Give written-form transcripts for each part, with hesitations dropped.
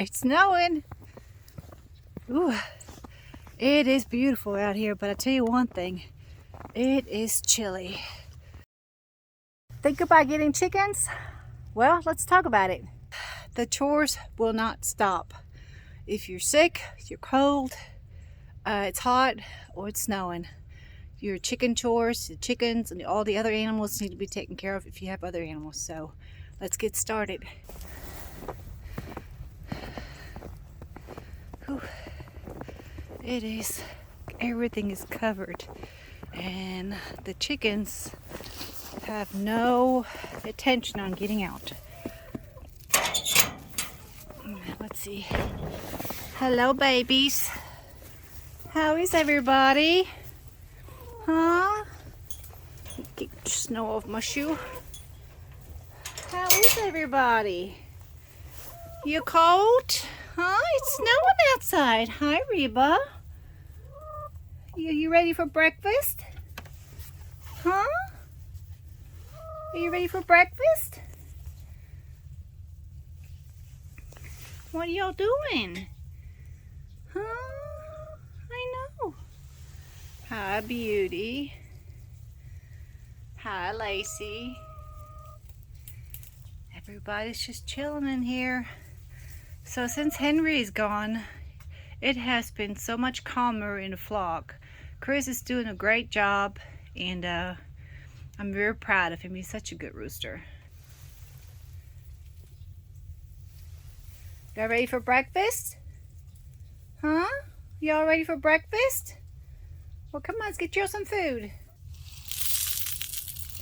It's snowing. Ooh, it is beautiful out here, but I tell you one thing, it is chilly. Think about getting chickens? Well, let's talk about it. The chores will not stop. If you're sick, you're cold, it's hot, or it's snowing, your chicken chores, the chickens, and all the other animals need to be taken care of if you have other animals. So let's get started. Whew. It is, everything is covered, and the chickens have no attention on getting out. Let's see. Hello, babies. How is everybody? Huh? Get snow off my shoe. How is everybody? You cold? Huh? It's snowing outside. Hi, Reba. You ready for breakfast? Huh? Are you ready for breakfast? What are y'all doing? Huh? I know. Hi, Beauty. Hi, Lacey. Everybody's just chilling in here. So since Henry's gone, it has been so much calmer in the flock. Chris is doing a great job, and I'm very proud of him. He's such a good rooster. Y'all ready for breakfast? Huh? Y'all ready for breakfast? Well, come on, let's get you some food.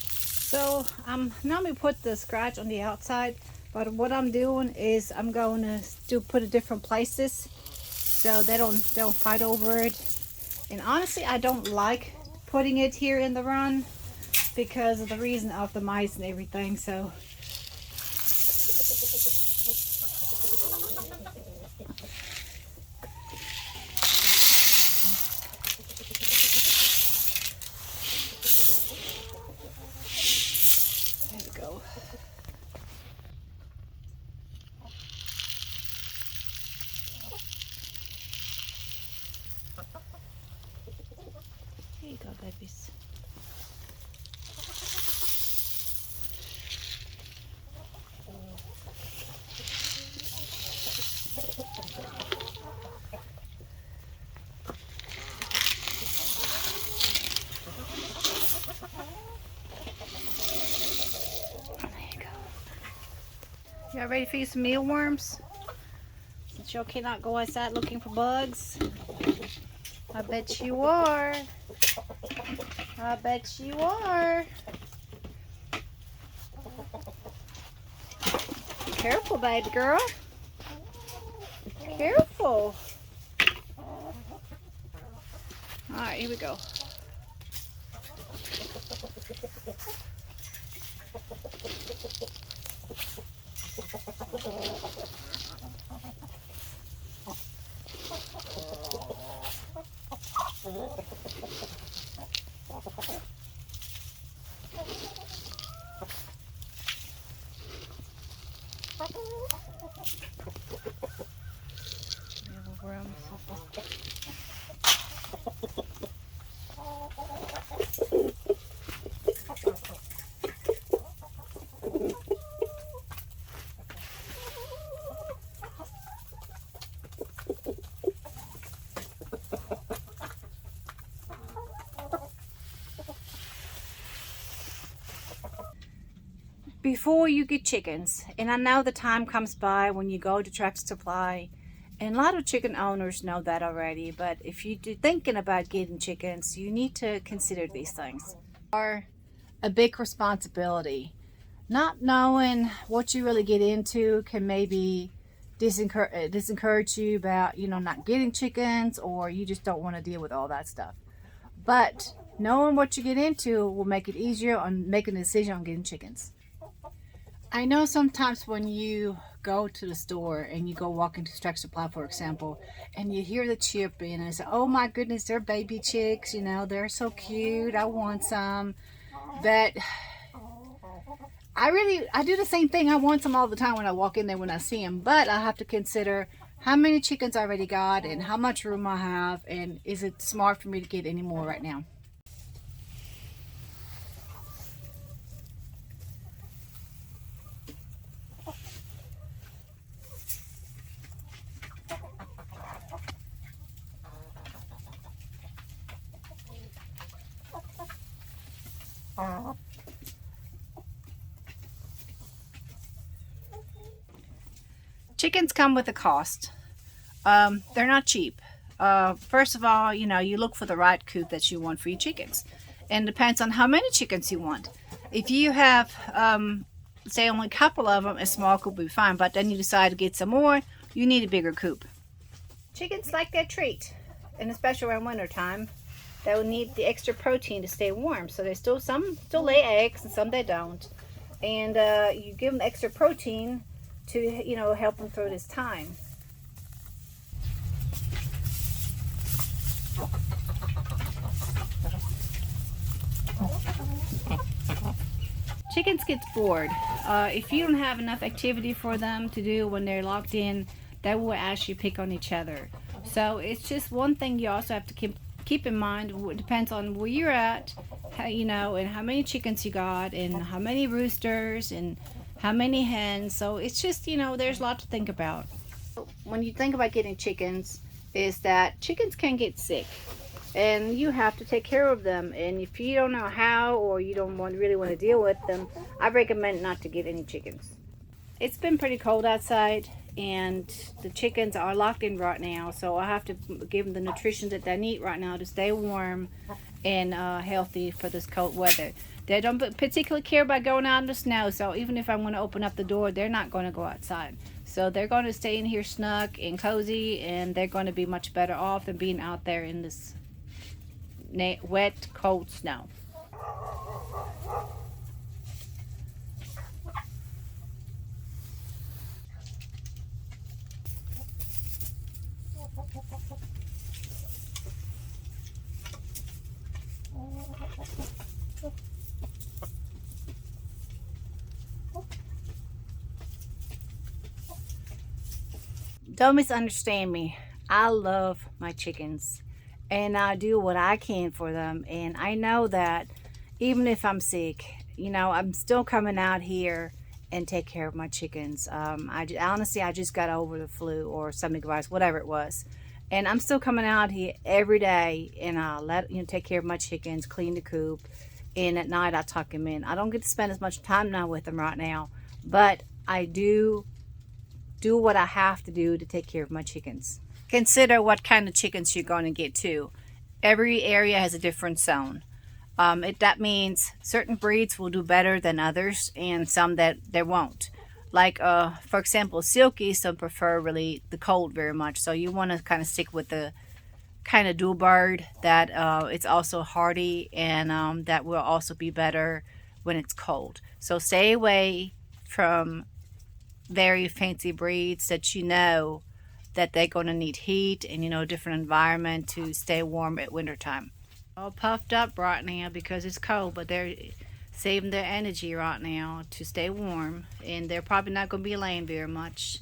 So I'm normally put the scratch on the outside, but what I'm doing is I'm going to put it different places so they don't fight over it. And honestly, I don't like putting it here in the run because of the reason of the mice and everything. So there we go. Here you go, babies. Y'all ready for you some mealworms? Since y'all cannot go outside looking for bugs. I bet you are. I bet you are. Careful, baby girl. Careful. Alright, here we go. Before you get chickens, and I know the time comes by when you go to Tractor Supply, and a lot of chicken owners know that already, but if you're thinking about getting chickens, you need to consider these things. Are a big responsibility. Not knowing what you really get into can maybe disencourage you about, not getting chickens, or you just don't want to deal with all that stuff. But knowing what you get into will make it easier on making a decision on getting chickens. I know sometimes when you go to the store and you go walk into Tractor Supply, for example, and you hear the chirping and say, oh my goodness, they're baby chicks, they're so cute, I want some. But I do the same thing. I want some all the time when I walk in there when I see them, but I have to consider how many chickens I already got and how much room I have, and is it smart for me to get any more right now. Chickens come with a cost. They're not cheap. First of all, you look for the right coop that you want for your chickens, and it depends on how many chickens you want. If you have, say, only a couple of them, a small coop will be fine. But then you decide to get some more, you need a bigger coop. Chickens like their treat, and especially around winter time, they will need the extra protein to stay warm. So some still lay eggs, and some they don't. And you give them extra protein to help them through this time. Chickens get bored. If you don't have enough activity for them to do when they're locked in, they will actually pick on each other. So it's just one thing you also have to keep in mind. It depends on where you're at, and how many chickens you got, and how many roosters, and how many hens. So it's just, there's a lot to think about. When you think about getting chickens, is that chickens can get sick, and you have to take care of them. And if you don't know how, or you don't really want to deal with them, I recommend not to get any chickens. It's been pretty cold outside, and the chickens are locked in right now, so I have to give them the nutrition that they need right now to stay warm and healthy for this cold weather. They don't particularly care about going out in the snow, so even if I want to open up the door, they're not going to go outside. So they're going to stay in here snug and cozy, and they're going to be much better off than being out there in this wet, cold snow. Don't misunderstand me. I love my chickens, and I do what I can for them. And I know that even if I'm sick, I'm still coming out here and take care of my chickens. Honestly, I just got over the flu or stomach virus, whatever it was, and I'm still coming out here every day, and I take care of my chickens, clean the coop, and at night I tuck them in. I don't get to spend as much time now with them right now, but I do what I have to do to take care of my chickens. Consider what kind of chickens you're going to get too. Every area has a different zone. That means certain breeds will do better than others, and some that they won't. Like, for example, silkies don't prefer really the cold very much, so you want to kind of stick with the kind of dual bird that it's also hardy, and that will also be better when it's cold. So stay away from very fancy breeds that that they're going to need heat and different environment to stay warm at wintertime. All puffed up right now because it's cold, but they're saving their energy right now to stay warm, and they're probably not going to be laying very much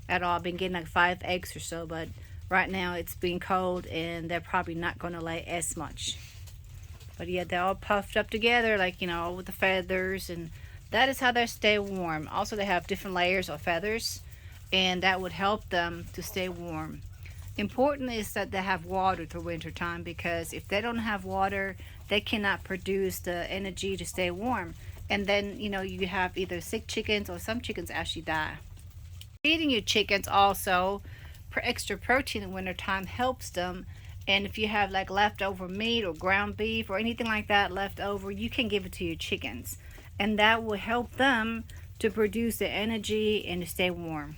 at all. I've been getting like 5 eggs or so, but right now it's been cold and they're probably not going to lay as much. But yeah, they're all puffed up together, like with the feathers, and that is how they stay warm. Also, they have different layers of feathers, and that would help them to stay warm. Important is that they have water through winter time, because if they don't have water, they cannot produce the energy to stay warm. And then, you have either sick chickens, or some chickens actually die. Feeding your chickens also extra protein in winter time helps them. And if you have like leftover meat or ground beef or anything like that left over, you can give it to your chickens, and that will help them to produce the energy and to stay warm.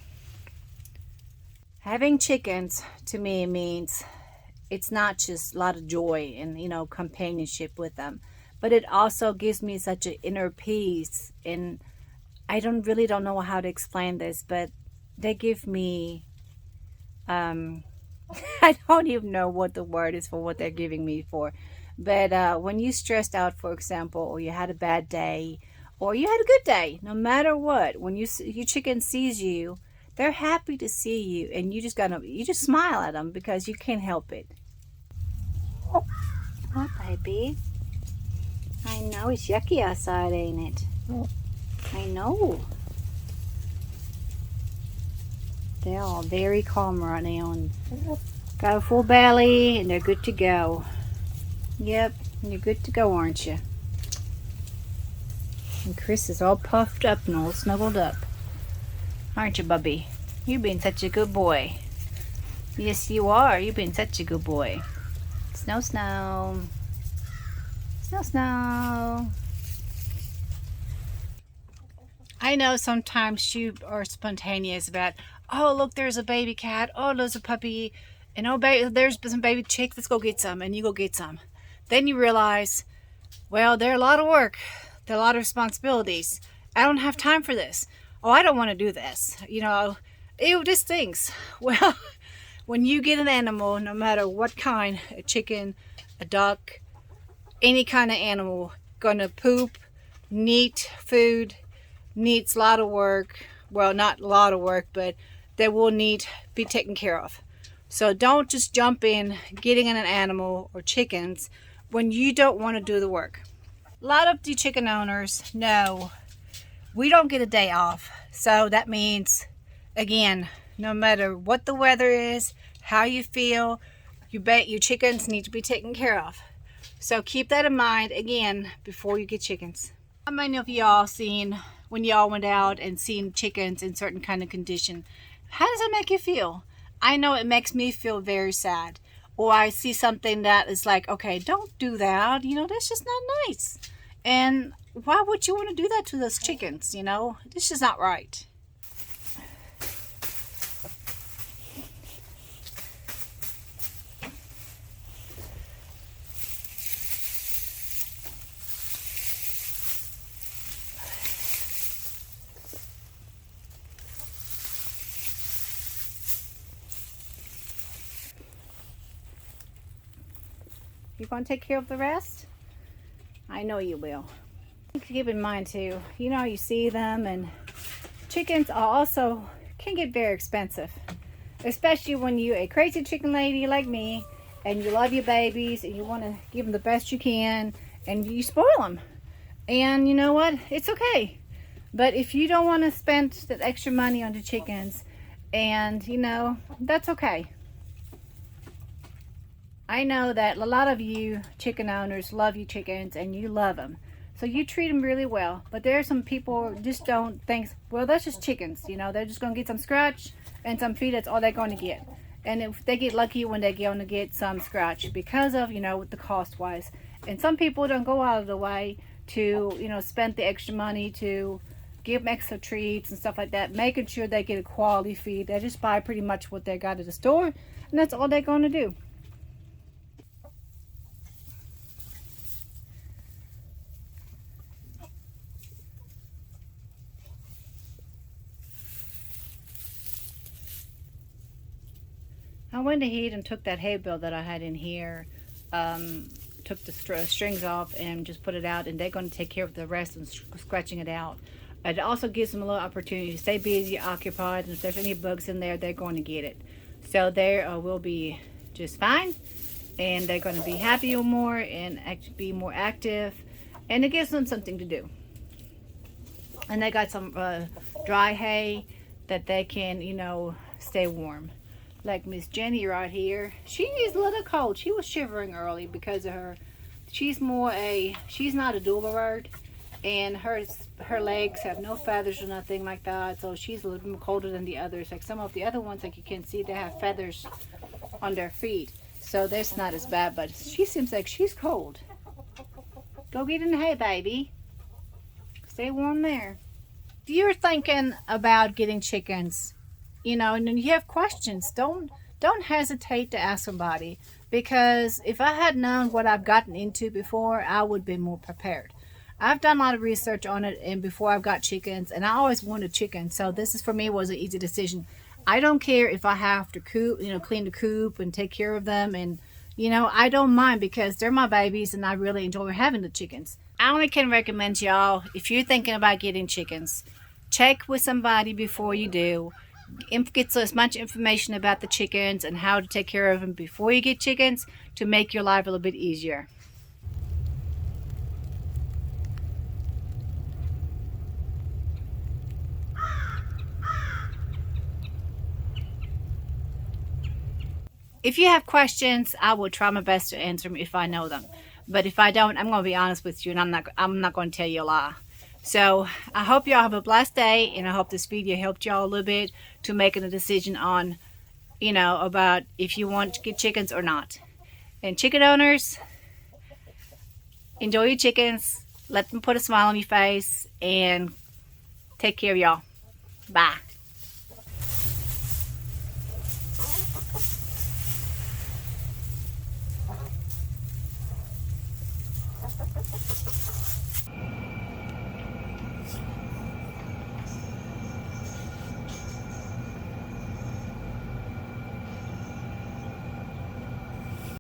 Having chickens to me means it's not just a lot of joy and companionship with them, but it also gives me such an inner peace. And I don't know how to explain this, but they give me I don't even know what the word is for what they're giving me for. But when you stressed out, for example, or you had a bad day, or you had a good day. No matter what, when your chicken sees you, they're happy to see you, and you just smile at them because you can't help it. Hi, baby. I know it's yucky outside, ain't it? I know. They're all very calm right now and got a full belly, and they're good to go. Yep, you're good to go, aren't you? And Chris is all puffed up and all snuggled up. Aren't you, Bubby? You've been such a good boy. Yes, you are. You've been such a good boy. Snow, snow. Snow, snow. I know sometimes you are spontaneous about, oh, look, there's a baby cat. Oh, there's a puppy. And oh, there's some baby chicks. Let's go get some. And you go get some. Then you realize, well, they're a lot of work. They're a lot of responsibilities. I don't have time for this. Oh, I don't want to do this. Ew, just things. Well, when you get an animal, no matter what kind, a chicken, a duck, any kind of animal, gonna poop, need food, needs a lot of work. Well, not a lot of work, but they will need to be taken care of. So don't just jump in getting an animal or chickens when you don't want to do the work. A lot of the chicken owners know we don't get a day off. So that means, again, no matter what the weather is, how you feel, your chickens need to be taken care of. So keep that in mind, again, before you get chickens. How many of y'all seen when y'all went out and seen chickens in certain kind of condition? How does it make you feel? I know it makes me feel very sad. Or I see something that is like, okay, don't do that. That's just not nice. And why would you want to do that to those chickens? This is not right. You going to take care of the rest? I know you will. Keep in mind too, you see them, and chickens also can get very expensive, especially when you're a crazy chicken lady like me and you love your babies and you want to give them the best you can and you spoil them. And you know what? It's okay. But if you don't want to spend that extra money on the chickens, and that's okay. I know that a lot of you chicken owners love your chickens and you love them. So you treat them really well. But there are some people who just don't think, well, that's just chickens. They're just going to get some scratch and some feed. That's all they're going to get. And if they get lucky when they're going to get some scratch because of, the cost wise. And some people don't go out of the way to, spend the extra money to give them extra treats and stuff like that, making sure they get a quality feed. They just buy pretty much what they got at the store, and that's all they're going to do. I went ahead and took that hay bale that I had in here, took the strings off and just put it out, and they're going to take care of the rest and scratching it out. It also gives them a little opportunity to stay busy, occupied, and if there's any bugs in there, they're going to get it. So they will be just fine, and they're going to be happier more and be more active, and it gives them something to do. And they got some dry hay that they can, stay warm. Like Miss Jenny right here, she's a little cold. She was shivering early because of her. She's not a doula bird, and her legs have no feathers or nothing like that, so she's a little bit more colder than the others. Like some of the other ones, like you can see, they have feathers on their feet, so that's not as bad, but she seems like she's cold. Go get in the hay, baby. Stay warm there. If you're thinking about getting chickens, and then you have questions, don't hesitate to ask somebody, because if I had known what I've gotten into before, I would be more prepared. I've done a lot of research on it, and before I've got chickens, and I always wanted chickens, so this is, for me, was an easy decision. I don't care if I have to clean the coop and take care of them, and I don't mind, because they're my babies and I really enjoy having the chickens. I only can recommend y'all, if you're thinking about getting chickens, check with somebody before you do. Get as much information about the chickens and how to take care of them before you get chickens to make your life a little bit easier. If you have questions, I will try my best to answer them if I know them. But if I don't, I'm going to be honest with you, and I'm not going to tell you a lie. So I hope y'all have a blessed day, and I hope this video helped y'all a little bit to making a decision on, about if you want to get chickens or not. And chicken owners, enjoy your chickens. Let them put a smile on your face, and take care of y'all. Bye.